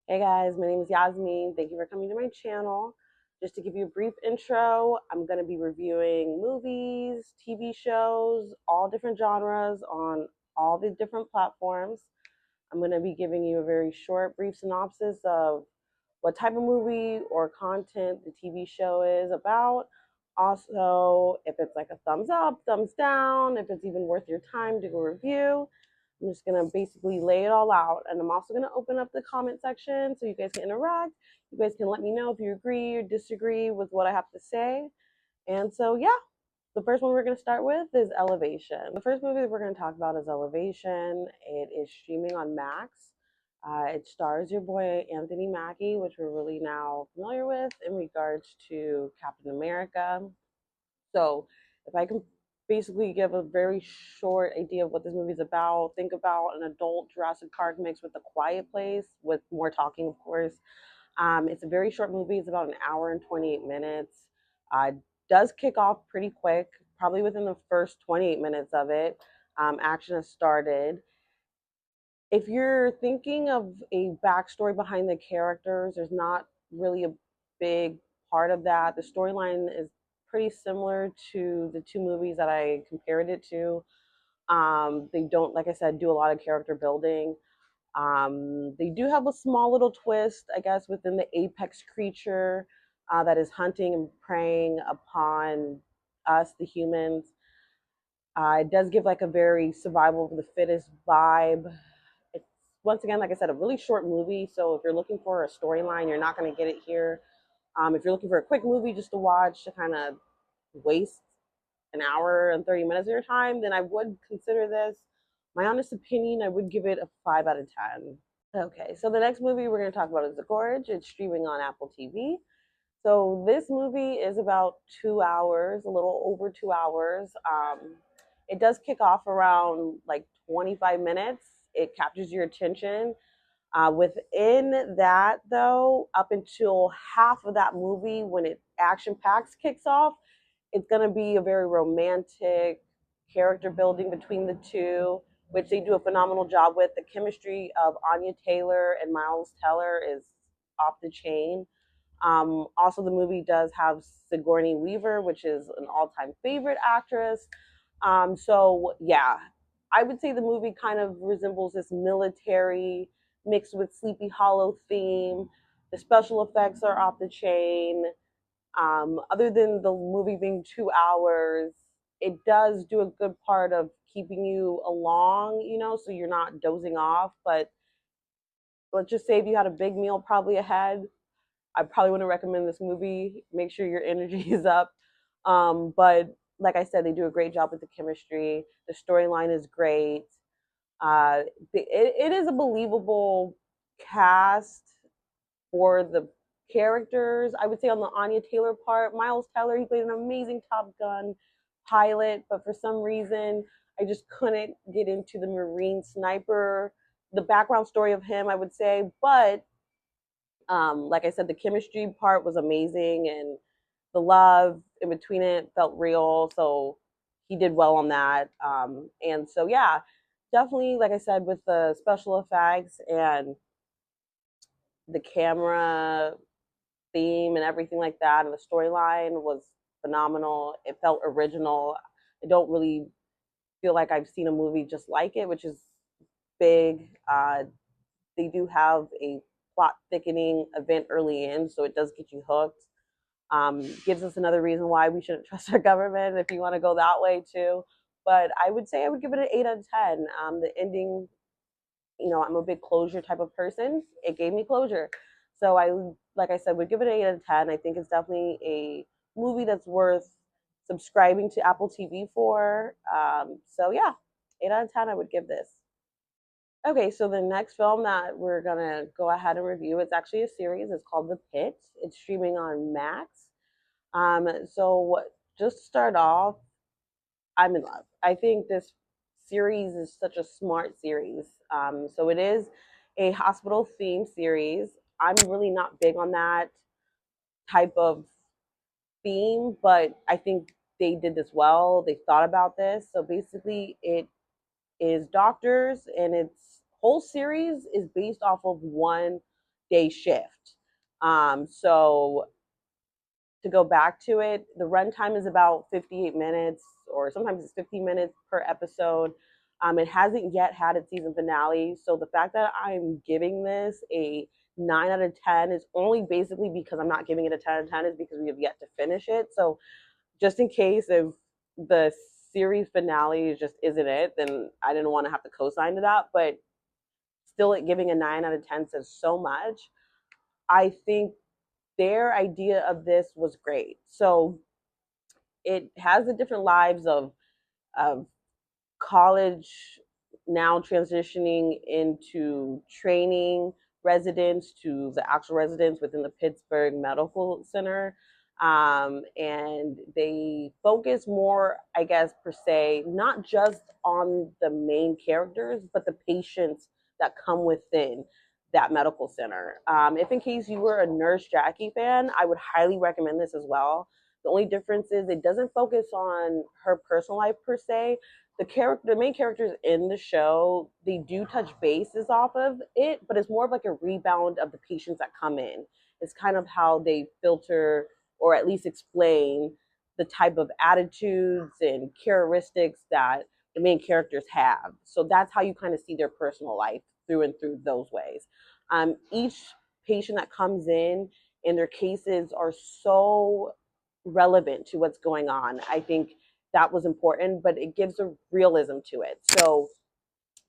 Hey guys, my name is Yasmin. Thank you for coming to my channel. Just to give you a brief intro, I'm going to be reviewing movies, TV shows, all different genres on all the different platforms. I'm going to be giving you a very short, brief synopsis of what type of movie or content the TV show is about. Also, if it's like a thumbs up, thumbs down, if it's even worth your time to go review. I'm just gonna basically lay it all out, and I'm also gonna open up the comment section so you guys can interact. You guys can let me know if you agree or disagree with what I have to say. And so, yeah, the first one we're gonna start with is Elevation. The first movie that we're gonna talk about is Elevation. It is streaming on Max. It stars your boy Anthony Mackey, which we're really now familiar with in regards to Captain America. So, if I can basically give a very short idea of what this movie is about, think about an adult Jurassic Park mixed with A Quiet Place, with more talking, of course. It's a very short movie. It's about an hour and 28 minutes. Does kick off pretty quick, probably within the first 28 minutes of it. Action has started. If you're thinking of a backstory behind the characters, there's not really a big part of that. The storyline is pretty similar to the two movies that I compared it to. They don't, like I said, do a lot of character building. They do have a small little twist, I guess, within the apex creature that is hunting and preying upon us, the humans. It does give like a very survival of the fittest vibe. It's, once again, like I said, a really short movie. So if you're looking for a storyline, you're not going to get it here. If you're looking for a quick movie just to watch to kind of waste an hour and 30 minutes of your time, then I would consider this. My honest opinion, I would give it a 5 out of 10. Okay, so the next movie we're going to talk about is The Gorge. It's streaming on Apple TV. So this movie is about 2 hours, a little over 2 hours. It does kick off around like 25 minutes. It captures your attention. Within that, though, up until half of that movie, when it action packs kicks off, it's going to be a very romantic character building between the two, which they do a phenomenal job with. The chemistry of Anya Taylor and Miles Teller is off the chain. Also, the movie does have Sigourney Weaver, which is an all-time favorite actress. So yeah, I would say the movie kind of resembles this military mixed with Sleepy Hollow theme. The special effects are off the chain. Other than the movie being 2 hours, it does do a good part of keeping you along, so you're not dozing off. But let's just say if you had a big meal probably ahead, I probably wouldn't recommend this movie. Make sure your energy is up. But like I said, they do a great job with the chemistry. The storyline is great. It is a believable cast for the characters. I would say on the Anya Taylor part, Miles Teller, he played an amazing Top Gun pilot, but for some reason, I just couldn't get into the Marine sniper, the background story of him, I would say. But like I said, the chemistry part was amazing, and the love in between it felt real. So he did well on that. And so, yeah, definitely, like I said, with the special effects and the camera theme and everything like that, and the storyline was phenomenal. It felt original. I don't really feel like I've seen a movie just like it, which is big. They do have a plot thickening event early in, so it does get you hooked. Gives us another reason why we shouldn't trust our government if you want to go that way too. But I would say I would give it an 8 out of 10. The ending, I'm a big closure type of person. It gave me closure. So like I said, would give it an 8 out of 10. I think it's definitely a movie that's worth subscribing to Apple TV for. So yeah, 8 out of 10 I would give this. Okay, so the next film that we're gonna go ahead and review, it's actually a series. It's called The Pitt. It's streaming on Max. So just to start off, I'm in love. I think this series is such a smart series. So it is a hospital theme series. I'm really not big on that type of theme, but I think they did this well. They thought about this. So basically, it is doctors, and its whole series is based off of one day shift. So to go back to it, the runtime is about 58 minutes, or sometimes it's 50 minutes per episode. It hasn't yet had its season finale. So the fact that I'm giving this a 9 out of 10 is only basically because I'm not giving it a 10 out of 10 is because we have yet to finish it. So just in case if the series finale just isn't it, then I didn't want to have to co-sign to that. But still, it giving a 9 out of 10 says so much. I think their idea of this was great. So it has the different lives of college now transitioning into training residents to the actual residents within the Pittsburgh Medical Center. And they focus more, I guess, per se, not just on the main characters, but the patients that come within that medical center. If in case you were a Nurse Jackie fan, I would highly recommend this as well. The only difference is it doesn't focus on her personal life per se. The main characters in the show, they do touch bases off of it, but it's more of like a rebound of the patients that come in. It's kind of how they filter or at least explain the type of attitudes and characteristics that the main characters have. So that's how you kind of see their personal life through and through those ways. Each patient that comes in and their cases are so relevant to what's going on. I think that was important, but it gives a realism to it. So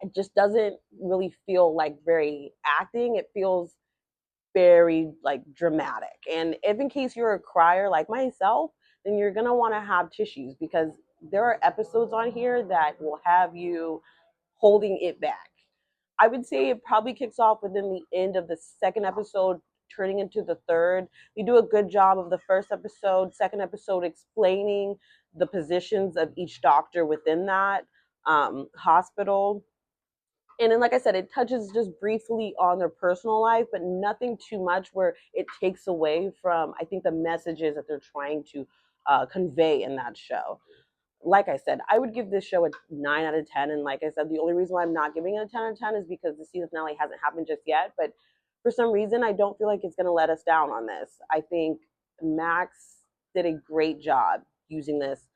it just doesn't really feel like very acting. It feels very like dramatic. And if in case you're a crier like myself, then you're gonna want to have tissues because there are episodes on here that will have you holding it back. I would say it probably kicks off within the end of the second episode, turning into the third. We do a good job of the first episode, second episode explaining the positions of each doctor within that hospital. And then, like I said, it touches just briefly on their personal life, but nothing too much where it takes away from, I think, the messages that they're trying to convey in that show. Like I said, I would give this show a 9 out of 10. And like I said, the only reason why I'm not giving it a 10 out of 10 is because the season finale hasn't happened just yet. But for some reason, I don't feel like it's going to let us down on this. I think Max did a great job using this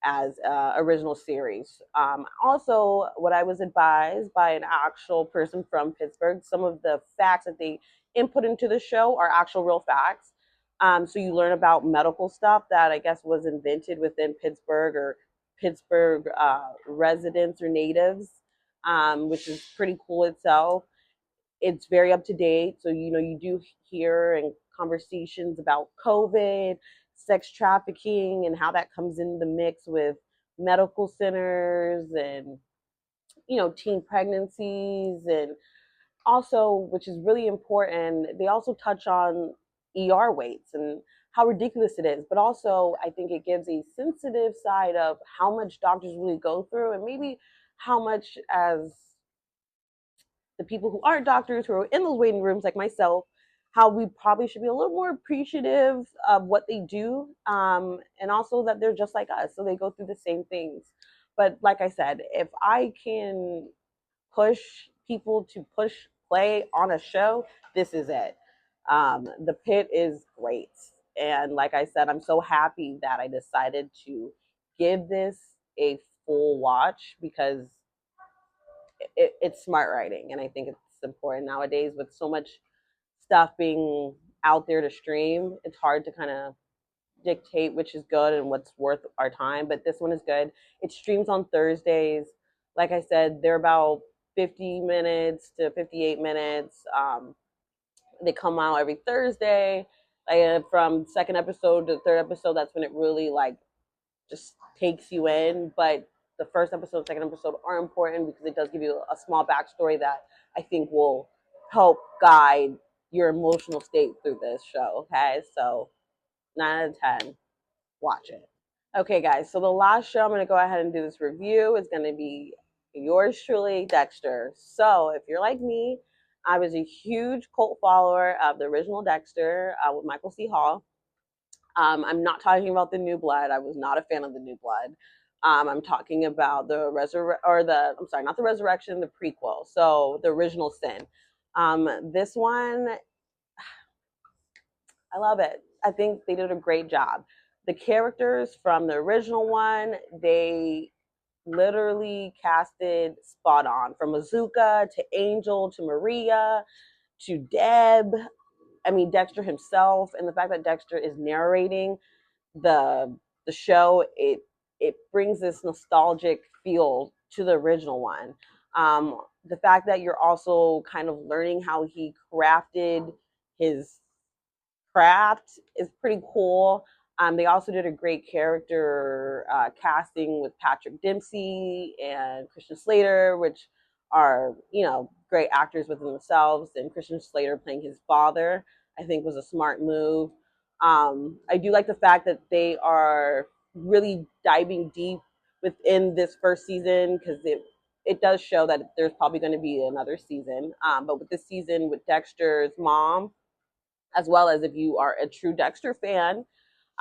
as original series. Also, what I was advised by an actual person from Pittsburgh, some of the facts that they input into the show are actual real facts. So you learn about medical stuff that I guess was invented within Pittsburgh or Pittsburgh residents or natives, which is pretty cool itself. It's very up to date. So, you know, you do hear and conversations about COVID, sex trafficking, and how that comes in the mix with medical centers and, you know, teen pregnancies. And also, which is really important, they also touch on ER weights and how ridiculous it is. But also, I think it gives a sensitive side of how much doctors really go through and maybe how much as the people who aren't doctors who are in those waiting rooms like myself, how we probably should be a little more appreciative of what they do, and also that they're just like us, so they go through the same things. But like I said, if I can push people to push play on a show, this is it. The Pit is great, and like I said, I'm so happy that I decided to give this a full watch because it's smart writing, and I think it's important nowadays with so much stuff being out there to stream. It's hard to kind of dictate which is good and what's worth our time, but this one is good. It streams on Thursdays. Like I said, they're about 50 minutes to 58 minutes. They come out every Thursday. Like from second episode to third episode, that's when it really like just takes you in. But the first episode, second episode are important because it does give you a small backstory that I think will help guide your emotional state through this show. Okay, so 9 out of 10, watch it. Okay, guys, so the last show I'm going to go ahead and do this review is going to be yours truly, Dexter. So if you're like me, I was a huge cult follower of the original Dexter with Michael C. Hall. I'm not talking about the New Blood. I was not a fan of the New Blood. I'm talking about I'm sorry, not the Resurrection, the prequel. So the original Sin. This one I love it. I think they did a great job. The characters from the original one, they literally casted spot on, from Azuka to Angel to Maria to Deb. I mean, Dexter himself, and the fact that Dexter is narrating the show, it brings this nostalgic feel to the original one. The fact that you're also kind of learning how he crafted his craft is pretty cool. They also did a great character casting with Patrick Dempsey and Christian Slater, which are, great actors within themselves. And Christian Slater playing his father, I think, was a smart move. I do like the fact that they are really diving deep within this first season, because it does show that there's probably going to be another season. But with this season, with Dexter's mom, as well as if you are a true Dexter fan,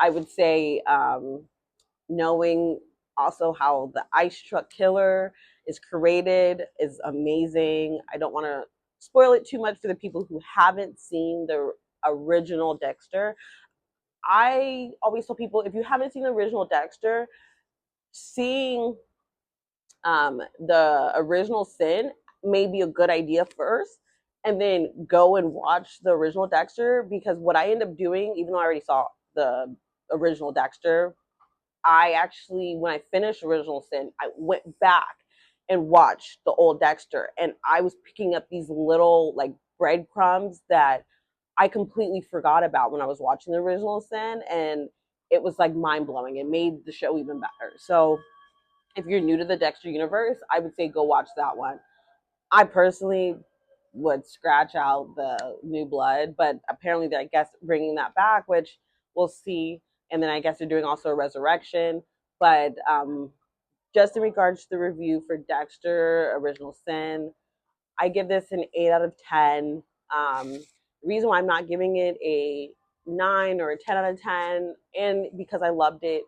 I would say knowing also how the ice truck killer is created is amazing. I don't want to spoil it too much for the people who haven't seen the original Dexter. I always tell people, if you haven't seen the original Dexter, seeing the original Sin may be a good idea first, and then go and watch the original Dexter. Because what I end up doing, even though I already saw the original Dexter, I actually, when I finished original Sin, I went back and watched the old Dexter, and I was picking up these little like breadcrumbs that I completely forgot about when I was watching the original Sin, and it was like mind blowing. It made the show even better. So if you're new to the Dexter universe, I would say go watch that one. I personally would scratch out the New Blood, but apparently, I guess, bringing that back, which we'll see. And then I guess they're doing also a resurrection. But just in regards to the review for Dexter Original Sin, I give this an 8 out of 10. The reason why I'm not giving it a 9 or a 10 out of 10, and because I loved it,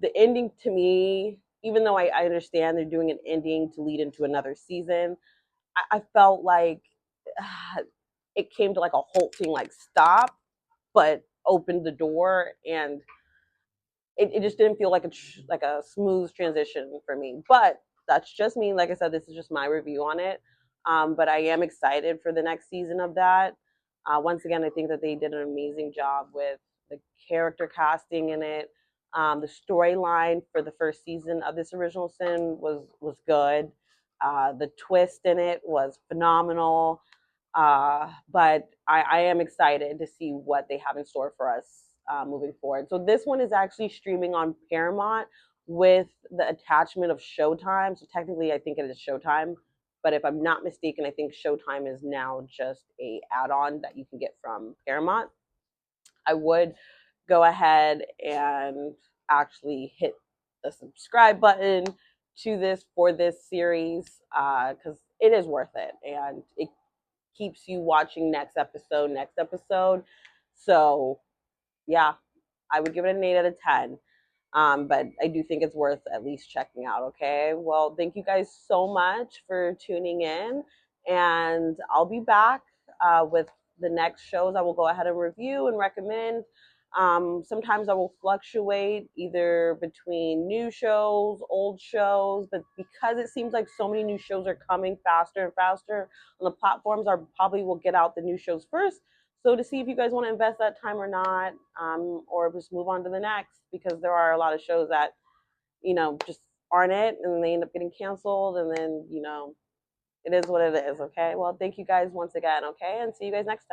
the ending to me, even though I understand they're doing an ending to lead into another season, I felt like it came to like a halting like stop, but opened the door, and it just didn't feel like a smooth transition for me. But that's just me. Like I said, this is just my review on it. But I am excited for the next season of that. Once again, I think that they did an amazing job with the character casting in it. The storyline for the first season of this original Sin was good. The twist in it was phenomenal. But I am excited to see what they have in store for us moving forward. So this one is actually streaming on Paramount with the attachment of Showtime. So technically, I think it is Showtime. But if I'm not mistaken, I think Showtime is now just a add-on that you can get from Paramount. I would go ahead and actually hit the subscribe button to this for this series, because it is worth it, and it keeps you watching next episode. So yeah, I would give it an 8 out of 10. But I do think it's worth at least checking out. Okay, well, thank you guys so much for tuning in, and I'll be back with the next shows I will go ahead and review and recommend. Sometimes I will fluctuate either between new shows, old shows, but because it seems like so many new shows are coming faster and faster on the platforms, I probably will get out the new shows first. So to see if you guys want to invest that time or not, or just move on to the next, because there are a lot of shows that, just aren't it, and they end up getting canceled, and then, it is what it is. Okay, well, thank you guys once again. Okay, and see you guys next time.